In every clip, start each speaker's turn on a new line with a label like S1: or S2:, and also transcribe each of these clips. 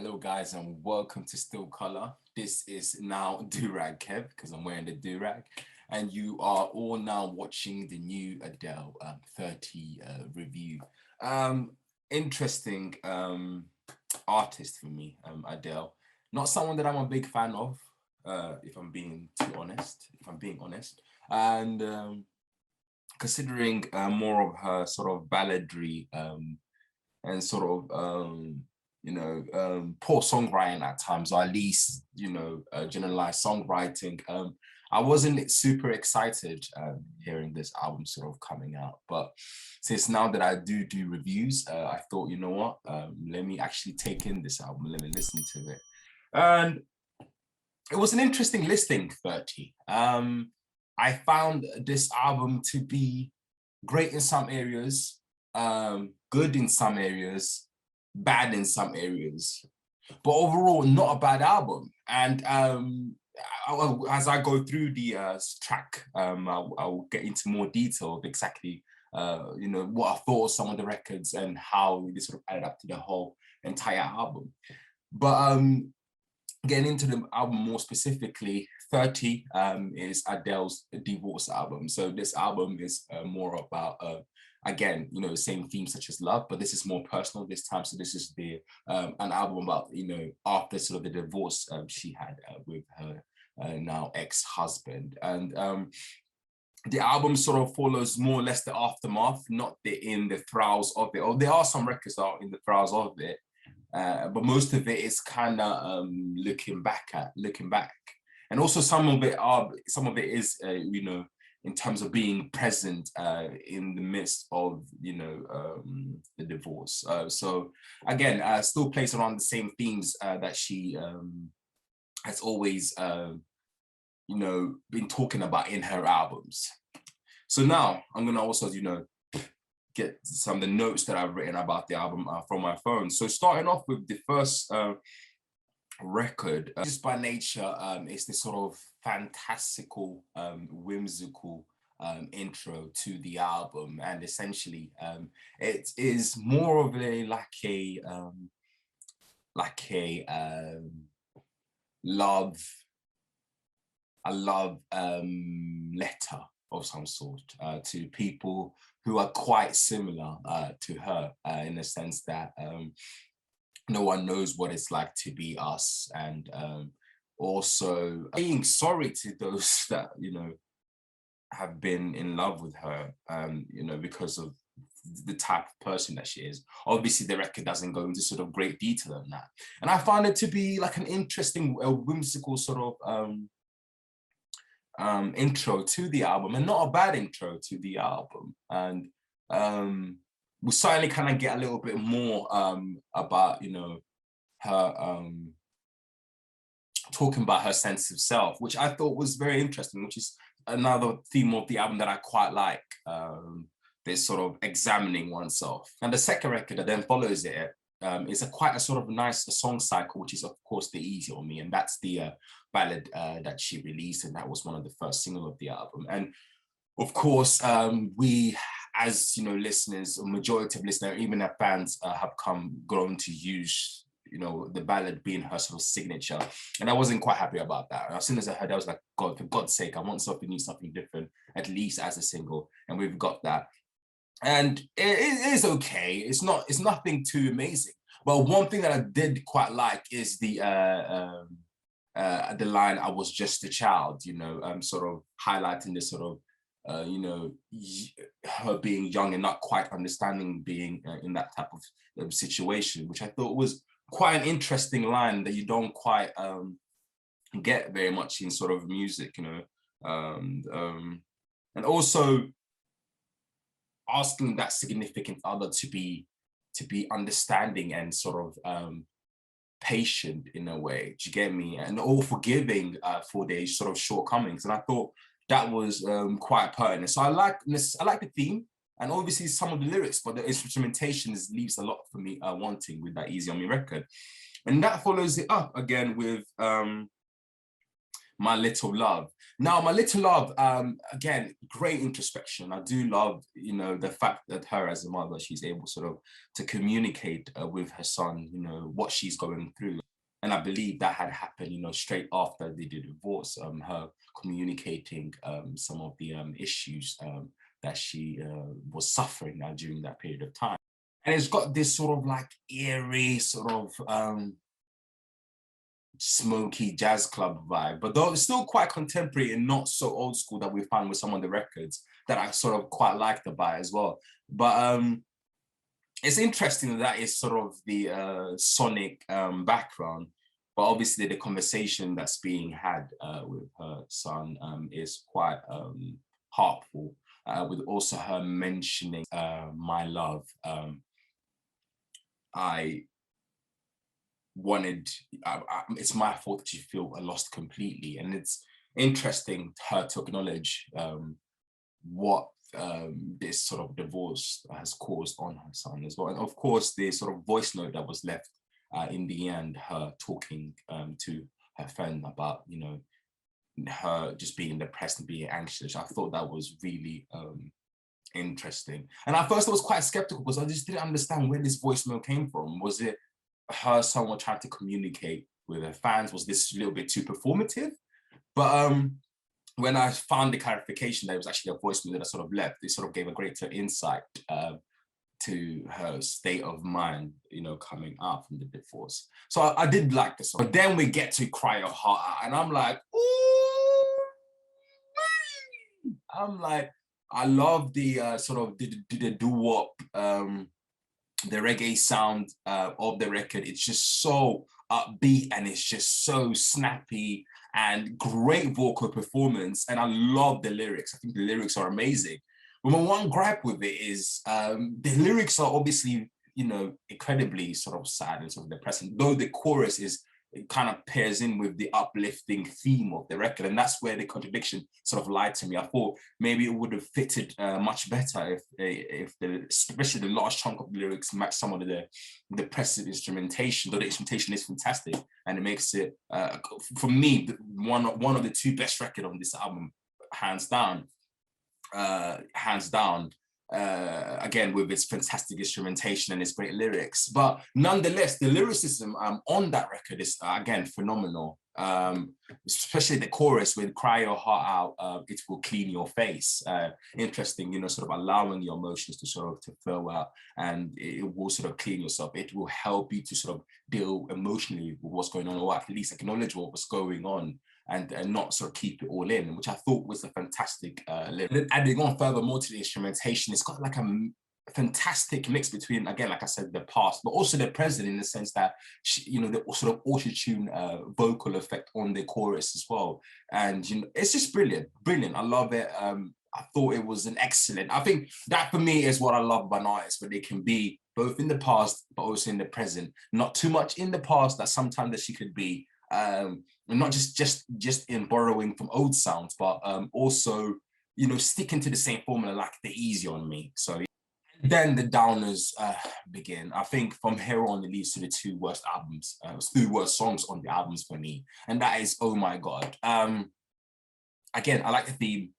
S1: Hello guys and welcome to Still Color. This is now Durag Kev because I'm wearing the Durag, and you are all now watching the new Adele 30 review. Interesting artist for me, Adele. Not someone that I'm a big fan of, if I'm being honest. And considering more of her sort of balladry and sort of poor songwriting at times, or at least generalized songwriting. I wasn't super excited hearing this album sort of coming out, but since now that I do reviews, I thought, you know what, let me actually take in this album, let me listen to it. And it was an interesting listing, 30. I found this album to be great in some areas, good in some areas, bad in some areas, but overall not a bad album. And as I go through the track, I'll get into more detail of exactly what I thought of some of the records and how they sort of added up to the whole entire album. But getting into the album more specifically, 30 is Adele's divorce album. So this album is more about again, same themes such as love, but this is more personal this time. So this is an album about, after sort of the divorce she had with her now ex-husband. And the album sort of follows more or less the aftermath, not in the throes of it. Or there are some records that are in the throes of it, but most of it is kind of looking back. And also some of it is, in terms of being present in the midst of, the divorce. So again, still plays around the same themes that she has always, been talking about in her albums. So now I'm gonna also, get some of the notes that I've written about the album from my phone. So starting off with the first record, just by nature, is this sort of fantastical, whimsical intro to the album, and essentially it is more of a love letter of some sort to people who are quite similar to her, in the sense that no one knows what it's like to be us, and also being sorry to those that have been in love with her, because of the type of person that she is. Obviously the record doesn't go into sort of great detail on that, and I found it to be like an interesting, whimsical sort of intro to the album, and not a bad intro to the album. And we certainly kind of get a little bit more about her talking about her sense of self, which I thought was very interesting, which is another theme of the album that I quite like, this sort of examining oneself. And the second record that then follows it is quite a sort of nice song cycle, which is of course the easy on me, and that's the ballad that she released, and that was one of the first single of the album. And of course, we, as listeners, a majority of listeners, even our fans, have grown to use the ballad being her sort of signature, and I wasn't quite happy about that. As soon as I heard, I was like, God, for God's sake, I want something new, something different, at least as a single, and we've got that. And it is okay. It's nothing too amazing. But one thing that I did quite like is the line, "I was just a child," sort of highlighting this sort of her being young and not quite understanding being in that type of situation, which I thought was quite an interesting line that you don't quite get very much in sort of music, and also asking that significant other to be understanding and sort of patient in a way. Do you get me? And all forgiving for their sort of shortcomings. And I thought that was quite pertinent. So I like the theme, and obviously some of the lyrics, but the instrumentation leaves a lot for me wanting with that Easy on Me record. And that follows it up again with My Little Love. Now, My Little Love, again, great introspection. I do love, you know, the fact that her as a mother, she's able sort of to communicate with her son, you know, what she's going through. And I believe that had happened, you know, straight after they did divorce, her communicating some of the issues that she was suffering during that period of time. And it's got this sort of like eerie sort of smoky jazz club vibe, but though it's still quite contemporary and not so old school that we found with some of the records that I sort of quite liked about it as well. But it's interesting that is sort of the sonic background, but obviously the conversation that's being had with her son is quite heartful, with also her mentioning my love. It's my fault that you feel lost completely. And it's interesting her to acknowledge what this sort of divorce has caused on her son as well. And of course, the sort of voice note that was left in the end, her talking to her friend about, you know, her just being depressed and being anxious. I thought that was really interesting. And at first I was quite skeptical because I just didn't understand where this voicemail came from. Was it her someone trying to communicate with her fans? Was this a little bit too performative? But when I found the clarification that it was actually a voicemail that I sort of left, it sort of gave a greater insight to her state of mind, you know, coming out from the divorce. So I did like the song. But then we get to Cry Your Heart Out, and I'm like, ooh, I'm like, I love the sort of the doo-wop, the reggae sound of the record. It's just so upbeat and it's just so snappy and great vocal performance. And I love the lyrics. I think the lyrics are amazing. But my one gripe with it is the lyrics are obviously, you know, incredibly sort of sad and sort of depressing, though the chorus is, it kind of pairs in with the uplifting theme of the record. And that's where the contradiction sort of lied to me. I thought maybe it would have fitted much better if especially the last chunk of the lyrics matched some of the depressive instrumentation, though the instrumentation is fantastic. And it makes it, for me, one of the two best records on this album, hands down. Again, with its fantastic instrumentation and its great lyrics. But nonetheless, the lyricism on that record is, again, phenomenal. Especially the chorus with Cry Your Heart Out, it will clean your face. Interesting, you know, sort of allowing your emotions to sort of to flow out, and it will sort of clean yourself. It will help you to sort of deal emotionally with what's going on, or at least acknowledge what was going on, and not sort of keep it all in, which I thought was a fantastic lyric. And then adding on furthermore to the instrumentation, it's got like a fantastic mix between, again, like I said, the past, but also the present, in the sense that, you know, the sort of auto-tune vocal effect on the chorus as well. And, you know, it's just brilliant, brilliant. I love it. I thought it was an excellent, I think that for me is what I love about an artist, where they can be both in the past, but also in the present. Not too much in the past that sometimes that she could be, and not just in borrowing from old sounds, but also, you know, sticking to the same formula, like the Easy on Me. So then the downers begin. I think from here on, it leads to the two worst songs on the albums for me, and that is Oh My God. Again, I like the theme.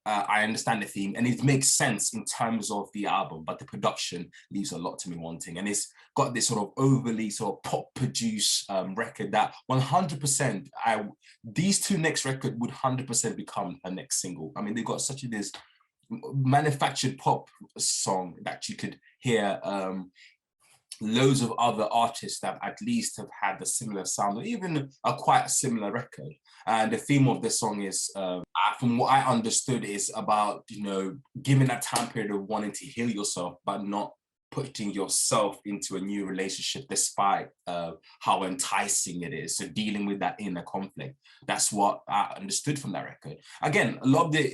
S1: I understand the theme, and it makes sense in terms of the album, but the production leaves a lot to me wanting. And it's got this sort of overly sort of pop produced record that 100%, these two next record would 100% become a next single. I mean, they've got such this manufactured pop song that you could hear loads of other artists that at least have had a similar sound, or even a quite similar record. And the theme of the song is, from what I understood, is about, you know, giving that time period of wanting to heal yourself, but not putting yourself into a new relationship despite how enticing it is. So dealing with that inner conflict. That's what I understood from that record. Again, love the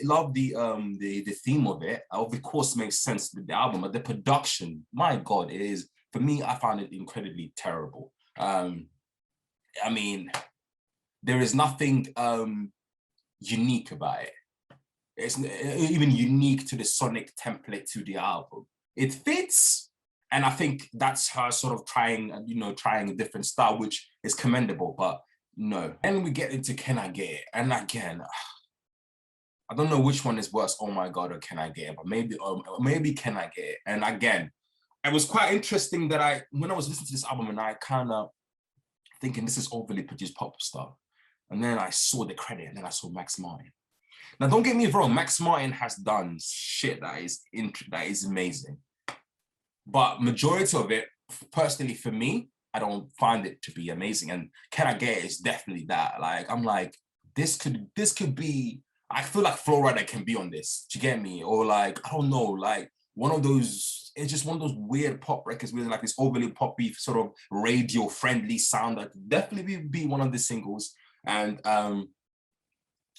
S1: theme of it. Of course, makes sense with the album, but the production, my God, it is, for me, I found it incredibly terrible. I mean, there is nothing unique about it. It's even unique to the sonic template to the album. It fits, and I think that's her sort of trying a different style, which is commendable. But no. Then we get into Can I Get It? And again, I don't know which one is worse, Oh My God or Can I Get It, but maybe Can I Get It? And again, it was quite interesting that when I was listening to this album and I kind of thinking this is overly produced pop stuff, and then I saw the credit and then I saw Max Martin. Now, don't get me wrong, Max Martin has done shit that is amazing. But majority of it, personally for me, I don't find it to be amazing. And Can I Get It is definitely that. Like, I'm like, this could be, I feel like Flo Rida can be on this. Do you get me? Or like, I don't know, like one of those, it's just one of those weird pop records with like this overly poppy sort of radio friendly sound that could definitely be one of the singles. And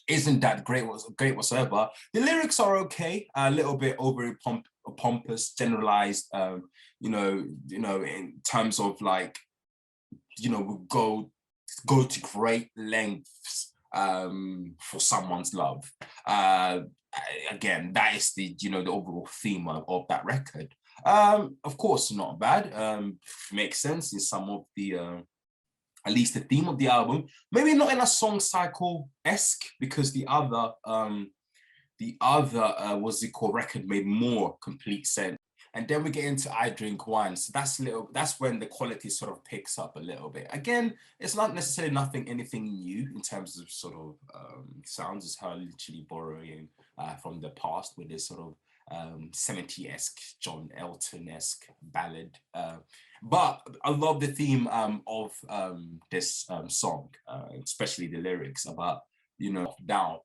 S1: isn't that great whatsoever. The lyrics are okay, a little bit over pompous, generalized, in terms of like, we go to great lengths for someone's love. Again, that is the overall theme of that record. Of course, not bad. Makes sense in some of the at least the theme of the album. Maybe not in a song cycle-esque, because the other what's it called, record made more complete sense. And then we get into I Drink Wine. So that's when the quality sort of picks up a little bit. Again, it's not necessarily anything new in terms of sort of sounds. It's her literally borrowing from the past with this sort of 70-esque, John Elton-esque ballad. But I love the theme of this song, especially the lyrics about, doubt,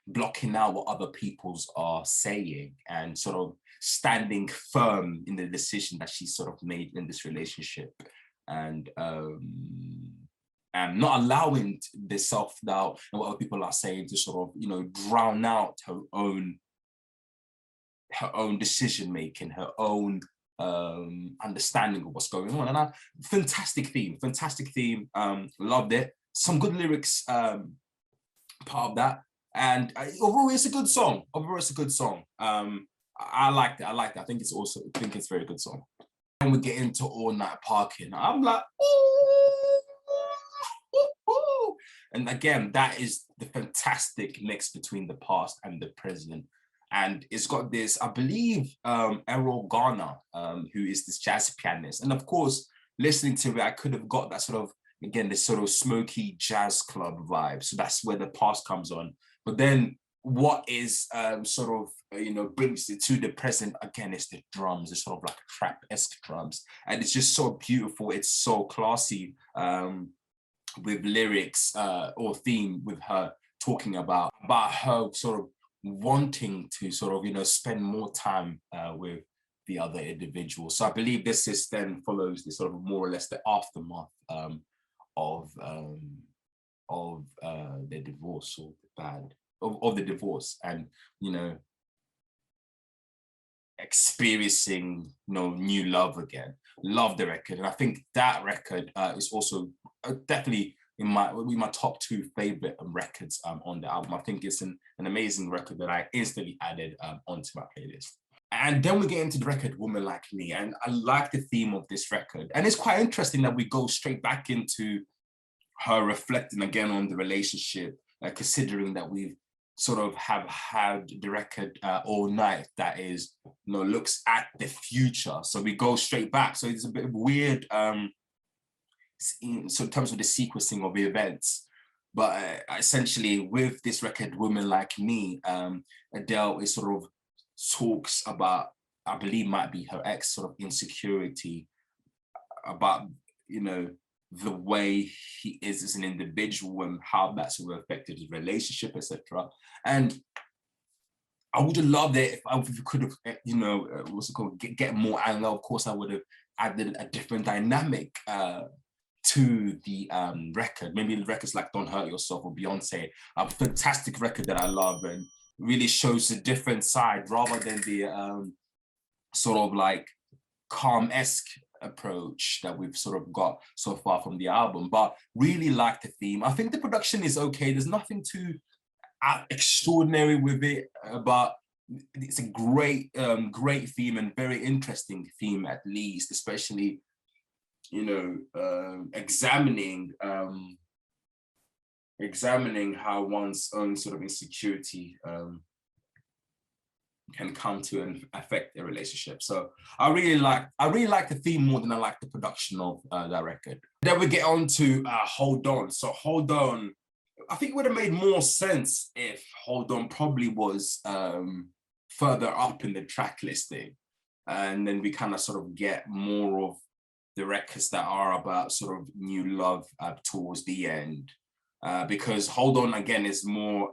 S1: blocking out what other peoples are saying and sort of standing firm in the decision that she sort of made in this relationship, and not allowing the self-doubt and what other people are saying to sort of, drown out her own decision making, her own understanding of what's going on. And fantastic theme. Loved it. Some good lyrics part of that. And overall, it's a good song. I liked it. I think it's a very good song. And we get into All Night Parking. I'm like, ooh. And again, that is the fantastic mix between the past and the present. And it's got this, I believe, Errol Garner, who is this jazz pianist. And of course, listening to it, I could have got that sort of, again, this sort of smoky jazz club vibe. So that's where the past comes on. But then what is sort of, brings it to the present, again, is the drums. It's sort of like trap-esque drums. And it's just so beautiful. It's so classy with lyrics or theme with her talking about her sort of wanting to sort of, spend more time with the other individual. So I believe this then follows the sort of more or less the aftermath of the divorce, or of the divorce, and experiencing new love again. Love the record, and I think that record is also definitely in my top 2 favorite records on the album. I think it's an amazing record that I instantly added onto my playlist. And then we get into the record Woman Like Me, and I like the theme of this record. And it's quite interesting that we go straight back into her reflecting again on the relationship, considering that we've sort of have had the record All Night that is, looks at the future. So we go straight back. So it's a bit weird in terms of the sequencing of the events. But essentially with this record, Women Like Me, Adele is sort of talks about, I believe might be her ex, sort of insecurity about, the way he is as an individual and how that sort of affected his relationship, etc. And I would have loved it if we could have, what's it called, get more angle. Of course, I would have added a different dynamic to the record. Maybe the records like Don't Hurt Yourself or Beyonce, a fantastic record that I love and really shows a different side rather than the sort of like calm-esque approach that we've sort of got so far from the album. But really like the theme. I think the production is okay. There's nothing too extraordinary with it, but it's a great theme and very interesting theme, at least, especially examining how one's own sort of insecurity can come to and affect a relationship. So I really like the theme more than I like the production of that record. Then we get on to Hold On. So Hold On, I think it would have made more sense if Hold On probably was further up in the track listing. And then we kind of sort of get more of the records that are about sort of new love towards the end. Because Hold On, again, is more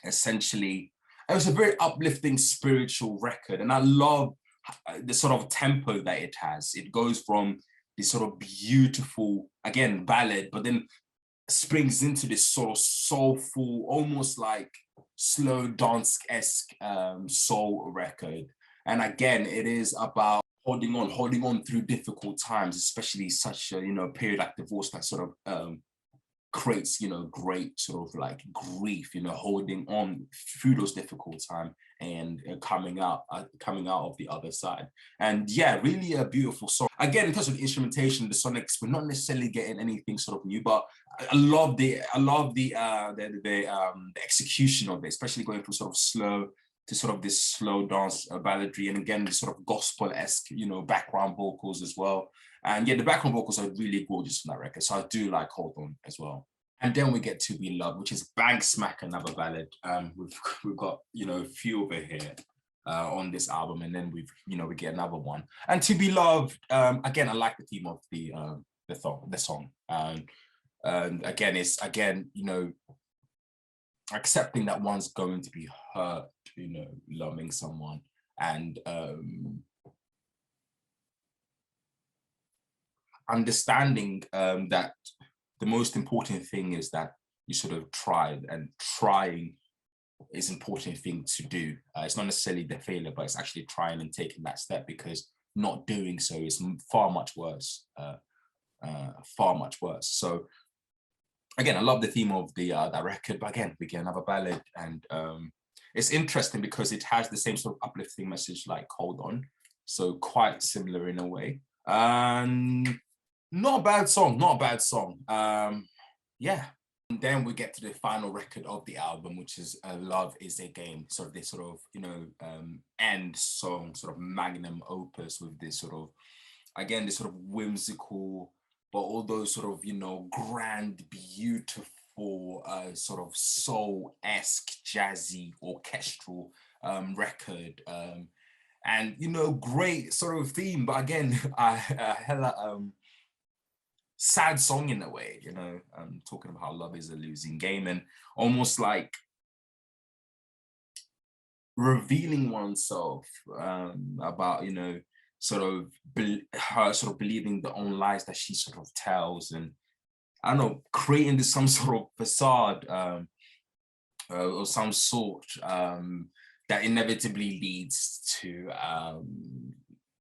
S1: essentially, it was a very uplifting spiritual record. And I love the sort of tempo that it has. It goes from this sort of beautiful, again, ballad, but then springs into this sort of soulful, almost like slow dance-esque soul record. And again, it is about holding on through difficult times, especially such a, period like divorce that sort of creates, great sort of like grief, holding on through those difficult times and coming out of the other side. And yeah, really a beautiful song. Again, in terms of the instrumentation, the sonics, we're not necessarily getting anything sort of new, but I love the execution of it, especially going from sort of slow to sort of this slow dance balladry, and again, this sort of gospel-esque, background vocals as well. And yeah, the background vocals are really gorgeous on that record. So I do like Hold On as well. And then we get To Be Loved, which is bang smack another ballad. We've got, a few over here on this album, and then we get another one. And To Be Loved, again, I like the theme of the song. And again, accepting that one's going to be hurt, loving someone, and understanding that the most important thing is that you sort of tried, and trying is an important thing to do. It's not necessarily the failure, but it's actually trying and taking that step, because not doing so is far much worse. So again, I love the theme of that record, but again, we get another ballad, and it's interesting because it has the same sort of uplifting message like Hold On, so quite similar in a way. And not a bad song. Yeah. And then we get to the final record of the album, which is Love Is a Game. So this sort of, end song, sort of magnum opus with this sort of, again, this sort of whimsical, but although sort of, grand, beautiful, sort of soul-esque, jazzy, orchestral record. And, great sort of theme, but again, hella sad song in a way, talking about how love is a losing game, and almost like revealing oneself about, sort of her sort of believing the own lies that she sort of tells, and I don't know, creating this some sort of facade or some sort that inevitably leads to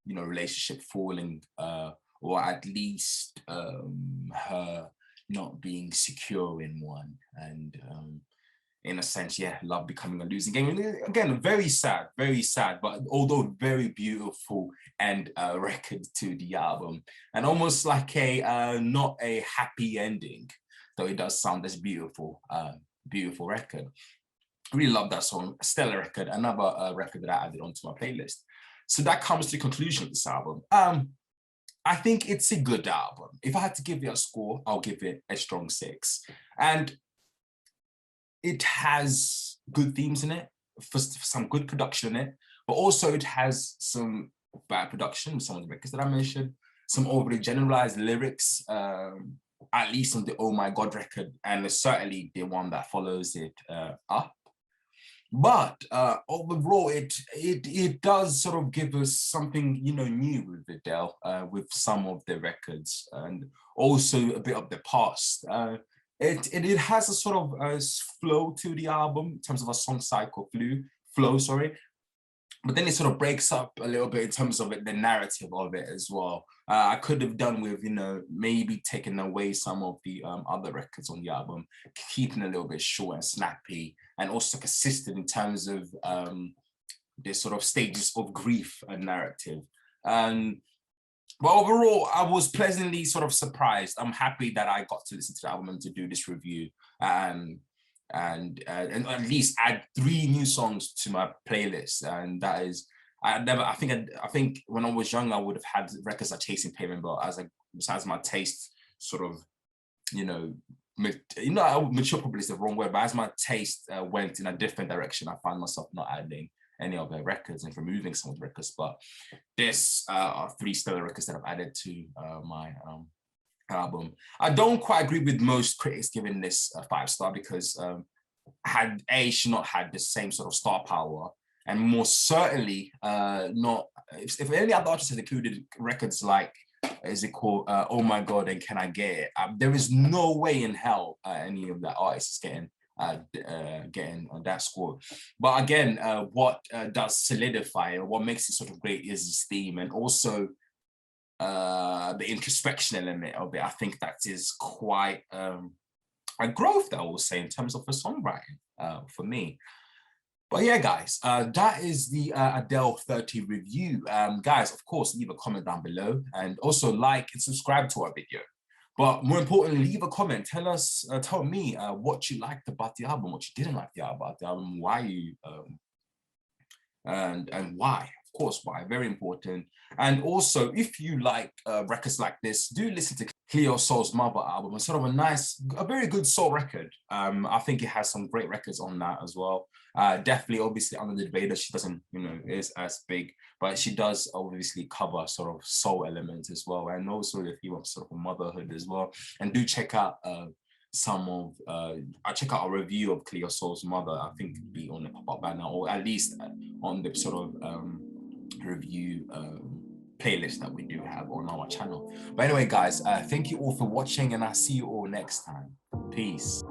S1: relationship falling, or at least her not being secure in one, and in a sense, yeah, love becoming a losing game. And again, very sad, but although very beautiful and record to the album, and almost like a not a happy ending, though it does sound as beautiful, beautiful record. Really love that song. Stellar record, another record that I added onto my playlist. So that comes to the conclusion of this album. I think it's a good album. If I had to give it a score, I'll give it a strong 6. And it has good themes in it, for some good production in it, but also it has some bad production, some of the records that I mentioned, some overly generalized lyrics, at least on the Oh My God record, and certainly the one that follows it up. But overall, it does sort of give us something, new with Adele, with some of the records, and also a bit of the past. It has a sort of flow to the album in terms of a song cycle flow, but then it sort of breaks up a little bit in terms of the narrative of it as well. I could have done with, maybe taking away some of the other records on the album, keeping a little bit short and snappy, and also consistent in terms of the sort of stages of grief and narrative. But overall, I was pleasantly sort of surprised. I'm happy that I got to listen to the album and to do this review, and and at least add 3 new songs to my playlist. And that is, I think when I was young, I would have had records like Chasing Pavement, but besides my taste sort of, you know, mature probably is the wrong word, but as my taste went in a different direction, I found myself not adding any of the records and removing some of the records. But this are 3 stellar records that I've added to my album. I don't quite agree with most critics giving this a 5-star because she not had the same sort of star power, and more certainly not if any other artists had included records like, is it called Oh My God and Can I Get It, there is no way in hell any of the artists is getting that score. But again, what does solidify, or what makes it sort of great, is this theme, and also the introspection element of it. I think that is quite a growth, I will say, in terms of the songwriting for me. But yeah, guys, that is the Adele 30 review. Guys, of course, leave a comment down below, and also like and subscribe to our video. But more importantly, leave a comment. Tell me what you liked about the album, what you didn't like about the album, why you and why. Of course, why, very important. And also, if you like records like this, do listen to Cleo Soul's Mother album. It's sort of a very good soul record. I think it has some great records on that as well. Definitely, obviously, Under the Vader, she doesn't, is as big, but she does obviously cover sort of soul elements as well. And also, if you want sort of motherhood as well, and do check out I check out a review of Cleo Soul's Mother. I think it'd be on the pop-up banner, or at least on the sort of review playlist that we do have on our channel. But anyway, guys, thank you all for watching, and I'll see you all next time. Peace.